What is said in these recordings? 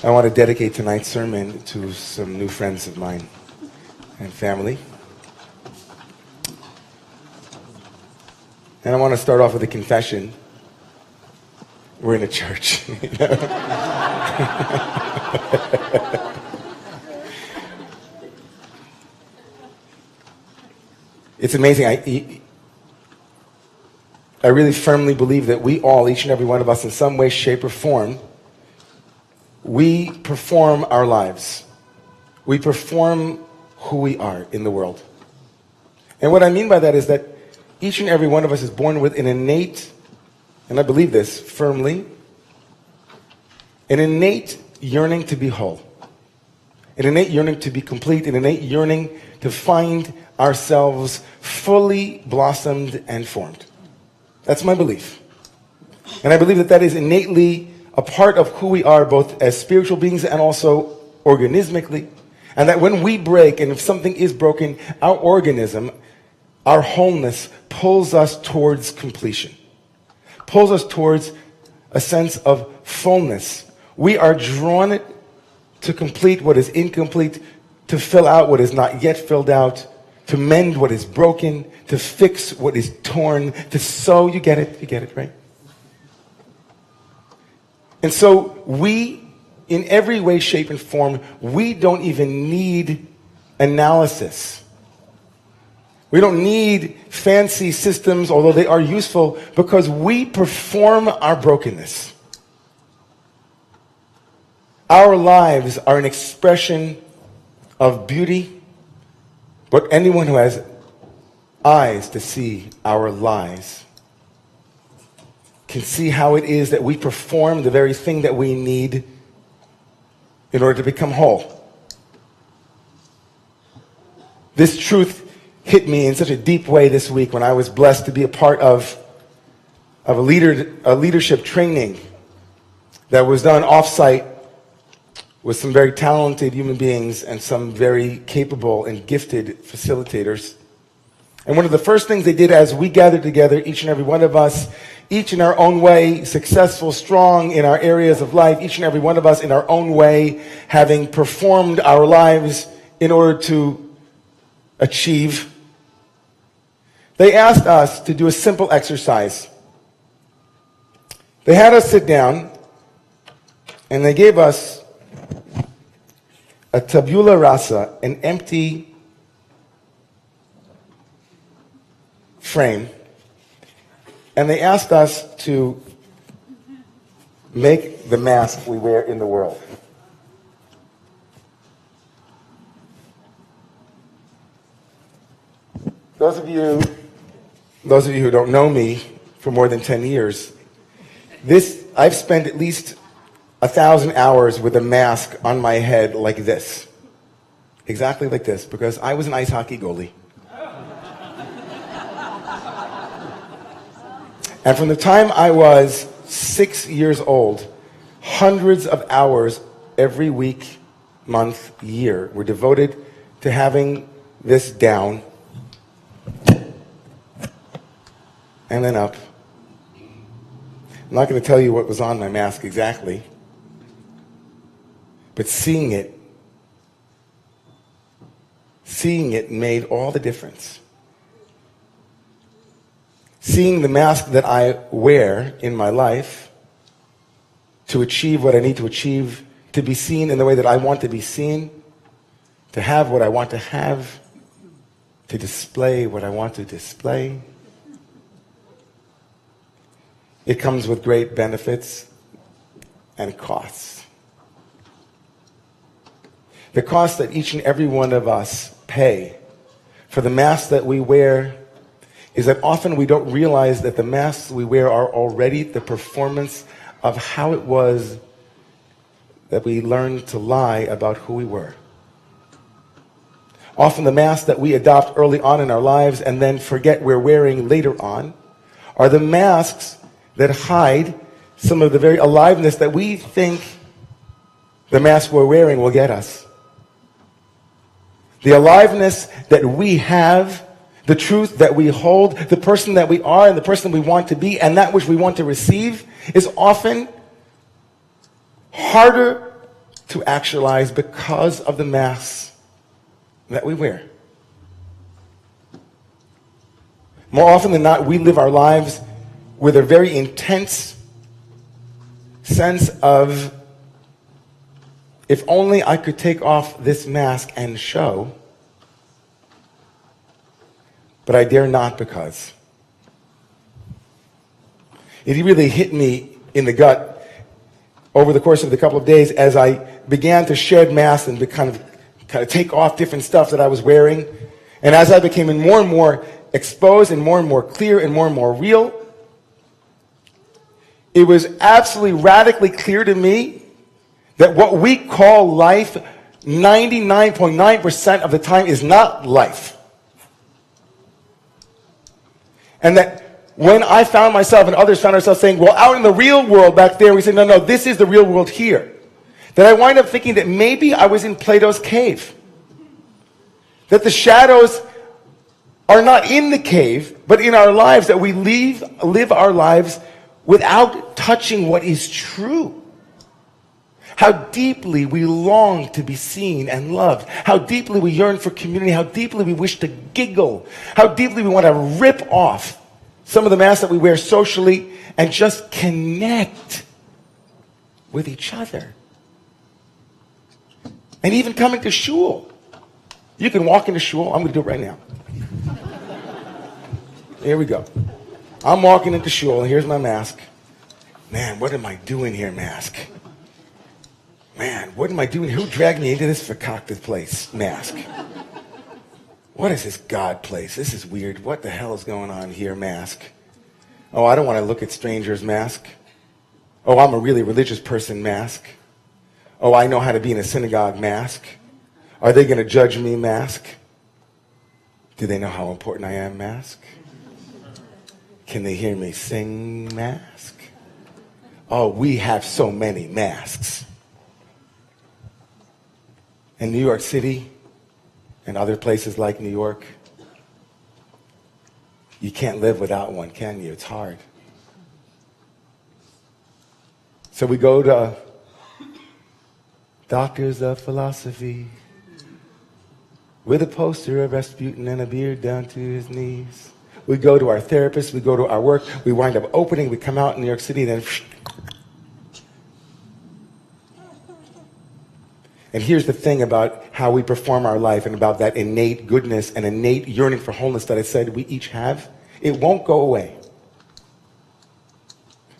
I want to dedicate tonight's sermon to some new friends of mine and family. And I want to start off with a confession. We're in a church. It's amazing. I really firmly believe that we all, each and every one of us, in some way, shape, or form, we perform our lives. We perform who we are in the world. And what I mean by that is that each and every one of us is born with an innate, and I believe this firmly, an innate yearning to be whole, an innate yearning to be complete, an innate yearning to find ourselves fully blossomed and formed. That's my belief. And I believe that that is innately a part of who we are, both as spiritual beings and also organismically. And that when we break, and if something is broken, our organism, our wholeness, pulls us towards completion, pulls us towards a sense of fullness. We are drawn to complete what is incomplete, to fill out what is not yet filled out, to mend what is broken, to fix what is torn, to sew. You get it, right? And so we, in every way, shape, and form, we don't even need analysis. We don't need fancy systems, although they are useful, because we perform our brokenness. Our lives are an expression of beauty, but anyone who has eyes to see our lies can see how it is that we perform the very thing that we need in order to become whole. This truth hit me in such a deep way this week when I was blessed to be a part of a leadership training that was done off-site with some very talented human beings and some very capable and gifted facilitators. And one of the first things they did as we gathered together, each and every one of us, each in our own way, successful, strong in our areas of life, each and every one of us in our own way, having performed our lives in order to achieve, they asked us to do a simple exercise. They had us sit down, and they gave us a tabula rasa, an empty frame, and they asked us to make the mask we wear in the world. Those of you who don't know me for more than 10 years, I've spent at least 1,000 hours with a mask on my head like this. Exactly like this, because I was an ice hockey goalie. And from the time I was 6 years old, hundreds of hours every week, month, year were devoted to having this down and then up. I'm not going to tell you what was on my mask exactly, but seeing it made all the difference. Seeing the mask that I wear in my life to achieve what I need to achieve, to be seen in the way that I want to be seen, to have what I want to have, to display what I want to display. It comes with great benefits and costs. The cost that each and every one of us pay for the mask that we wear is that often we don't realize that the masks we wear are already the performance of how it was that we learned to lie about who we were. Often the masks that we adopt early on in our lives and then forget we're wearing later on are the masks that hide some of the very aliveness that we think the mask we're wearing will get us. The aliveness that we have, the truth that we hold, the person that we are and the person we want to be and that which we want to receive is often harder to actualize because of the masks that we wear. More often than not, we live our lives with a very intense sense of, if only I could take off this mask and show, but I dare not because. It really hit me in the gut over the course of the couple of days as I began to shed masks and to kind of take off different stuff that I was wearing. And as I became more and more exposed and more clear and more real, it was absolutely radically clear to me that what we call life 99.9% of the time is not life. And that when I found myself and others found ourselves saying, well, out in the real world back there, we said, no, this is the real world here. That I wind up thinking that maybe I was in Plato's cave. That the shadows are not in the cave, but in our lives, that we live our lives without touching what is true. How deeply we long to be seen and loved. How deeply we yearn for community. How deeply we wish to giggle. How deeply we want to rip off some of the masks that we wear socially and just connect with each other. And even coming to shul. You can walk into shul. I'm going to do it right now. Here we go. I'm walking into shul, and here's my mask. Man, what am I doing here, mask? Man, what am I doing? Who dragged me into this concocted place, mask? What is this God place? This is weird. What the hell is going on here, mask? Oh, I don't want to look at strangers, mask. Oh, I'm a really religious person, mask. Oh, I know how to be in a synagogue, mask. Are they going to judge me, mask? Do they know how important I am, mask? Can they hear me sing, mask? Oh, we have so many masks. In New York City and other places like New York, you can't live without one, can you? It's hard. So we go to doctors of philosophy with a poster of Rasputin and a beard down to his knees. We go to our therapist, we go to our work, we wind up opening, we come out in New York City, and then... And here's the thing about how we perform our life and about that innate goodness and innate yearning for wholeness that I said we each have. It won't go away.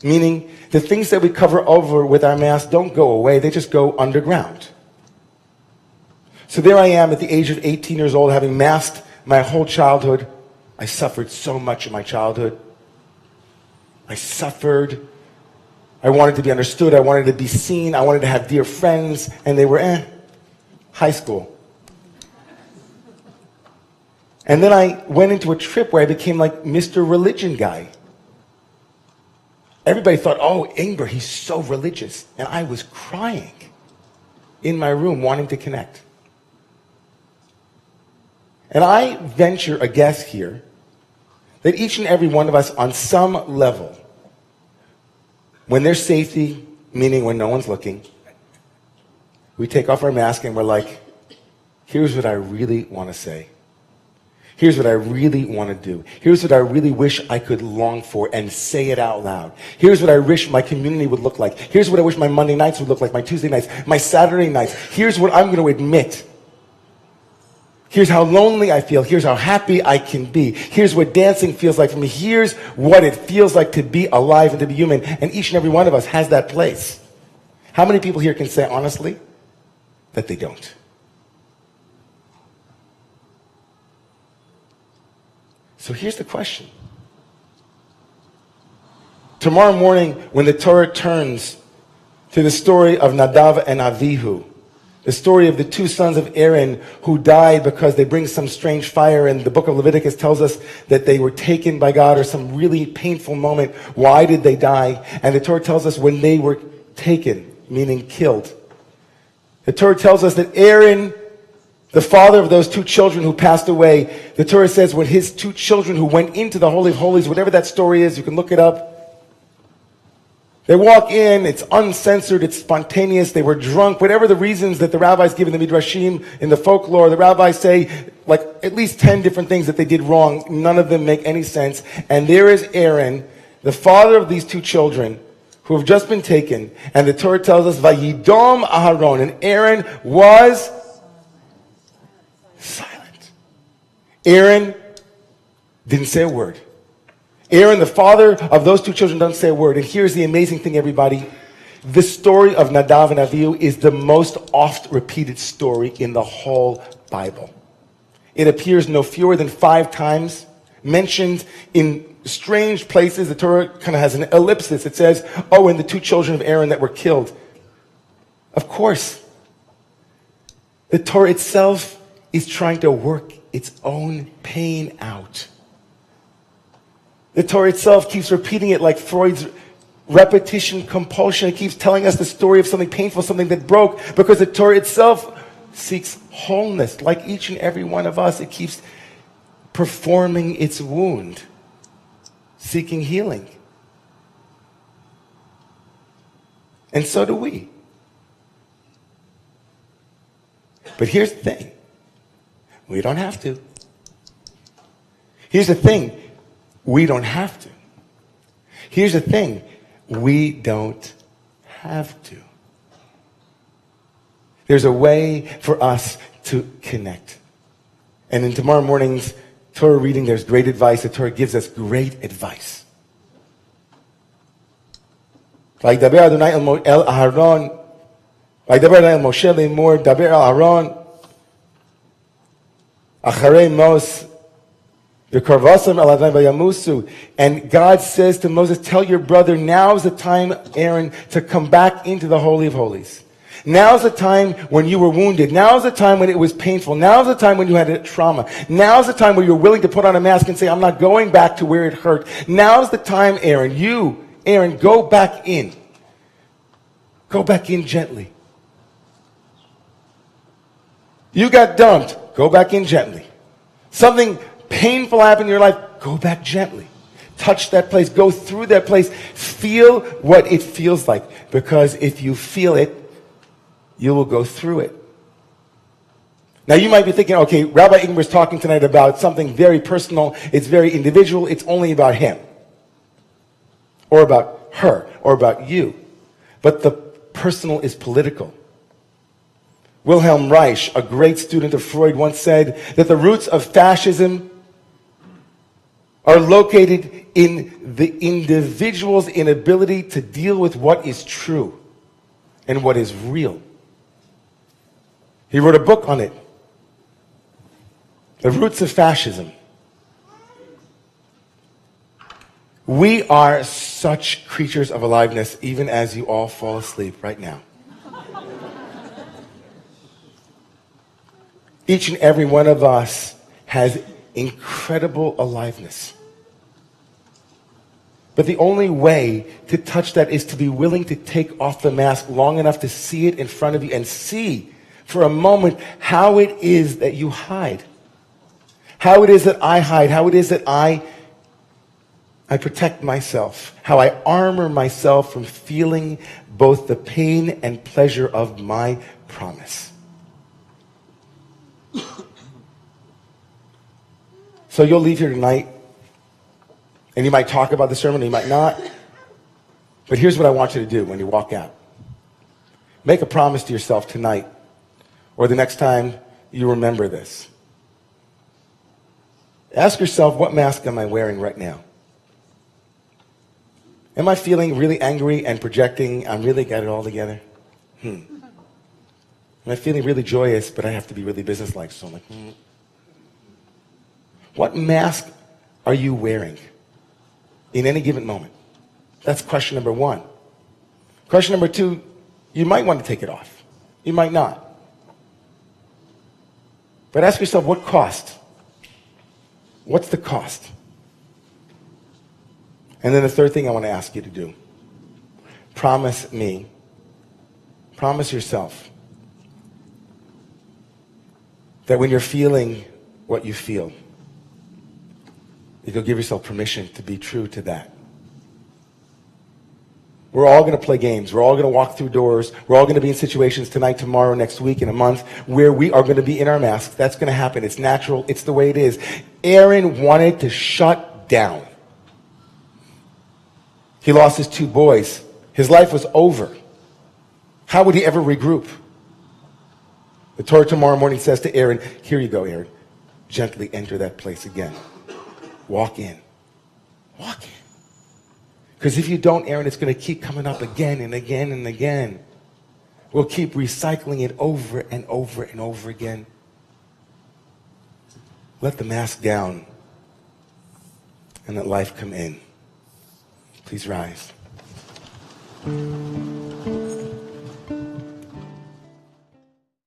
Meaning, the things that we cover over with our mask don't go away, they just go underground. So there I am at the age of 18 years old, having masked my whole childhood. I suffered so much in my childhood. I suffered. I wanted to be understood. I wanted to be seen. I wanted to have dear friends. And they were, high school. And then I went into a trip where I became like Mr. Religion Guy. Everybody thought, oh, Ingber, he's so religious. And I was crying in my room wanting to connect. And I venture a guess here that each and every one of us on some level, when there's safety, meaning when no one's looking, we take off our mask and we're like, here's what I really want to say. Here's what I really want to do. Here's what I really wish I could long for and say it out loud. Here's what I wish my community would look like. Here's what I wish my Monday nights would look like, my Tuesday nights, my Saturday nights. Here's what I'm going to admit. Here's how lonely I feel. Here's how happy I can be. Here's what dancing feels like for me. Here's what it feels like to be alive and to be human. And each and every one of us has that place. How many people here can say honestly that they don't? So here's the question. Tomorrow morning, when the Torah turns to the story of Nadav and Avihu, the story of the two sons of Aaron who died because they bring some strange fire, and the book of Leviticus tells us that they were taken by God, or some really painful moment. Why did they die? And the Torah tells us when they were taken, meaning killed. The Torah tells us that Aaron, the father of those two children who passed away, the Torah says when his two children who went into the Holy of Holies, whatever that story is, you can look it up. They walk in, it's uncensored, it's spontaneous, they were drunk, whatever the reasons that the rabbis give in the Midrashim, in the folklore, the rabbis say like at least 10 different things that they did wrong. None of them make any sense. And there is Aaron, the father of these two children, who have just been taken. And the Torah tells us, Vayidom Aharon, and Aaron was silent. Aaron didn't say a word. Aaron, the father of those two children, doesn't say a word. And here's the amazing thing, everybody. The story of Nadav and Avihu is the most oft repeated story in the whole Bible. It appears no fewer than 5 times, mentioned in strange places. The Torah kind of has an ellipsis. It says, oh, and the two children of Aaron that were killed. Of course, the Torah itself is trying to work its own pain out. The Torah itself keeps repeating it like Freud's repetition compulsion. It keeps telling us the story of something painful, something that broke, because the Torah itself seeks wholeness. Like each and every one of us, it keeps performing its wound, seeking healing. And so do we. But here's the thing. We don't have to. Here's the thing. We don't have to. Here's the thing. We don't have to. There's a way for us to connect. And in tomorrow morning's Torah reading, there's great advice. The Torah gives us great advice. וידבר אדוני אל אהרון, וידבר אל משה לאמור, דבר אל אהרון, אחרי מוס, v'karvasam el Adonai v'yamusu. And God says to Moses, tell your brother, now's the time, Aaron, to come back into the Holy of Holies. Now's the time when you were wounded. Now's the time when it was painful. Now's the time when you had a trauma. Now's the time when you're willing to put on a mask and say, I'm not going back to where it hurt. Now's the time, Aaron. You, Aaron, go back in. Go back in gently. You got dumped. Go back in gently. Something painful happened in your life. Go back gently. Touch that place. Go through that place. Feel what it feels like. Because if you feel it, you will go through it. Now you might be thinking, okay, Rabbi Ingber is talking tonight about something very personal. It's very individual. It's only about him. Or about her. Or about you. But the personal is political. Wilhelm Reich, a great student of Freud, once said that the roots of fascism are located in the individual's inability to deal with what is true and what is real. He wrote a book on it. The Roots of Fascism. We are such creatures of aliveness, even as you all fall asleep right now. Each and every one of us has incredible aliveness. But the only way to touch that is to be willing to take off the mask long enough to see it in front of you and see for a moment how it is that you hide. How it is that I hide. How it is that I protect myself. How I armor myself from feeling both the pain and pleasure of my promise. So you'll leave here tonight, and you might talk about the sermon, you might not. But here's what I want you to do when you walk out. Make a promise to yourself tonight, or the next time you remember this. Ask yourself, what mask am I wearing right now? Am I feeling really angry and projecting, I'm really got it all together? Am I feeling really joyous, but I have to be really businesslike, so I'm like, What mask are you wearing in any given moment? That's question number one. Question number two, you might want to take it off. You might not. But ask yourself, what cost? What's the cost? And then the third thing I want to ask you to do. Promise me. Promise yourself that when you're feeling what you feel, you'll give yourself permission to be true to that. We're all going to play games. We're all going to walk through doors. We're all going to be in situations tonight, tomorrow, next week, in a month, where we are going to be in our masks. That's going to happen. It's natural. It's the way it is. Aaron wanted to shut down. He lost his 2 boys. His life was over. How would he ever regroup? The Torah tomorrow morning says to Aaron, here you go, Aaron. Gently enter that place again. Walk in. Walk in. Because if you don't, Aaron, it's going to keep coming up again and again and again. We'll keep recycling it over and over and over again. Let the mask down and let life come in. Please rise.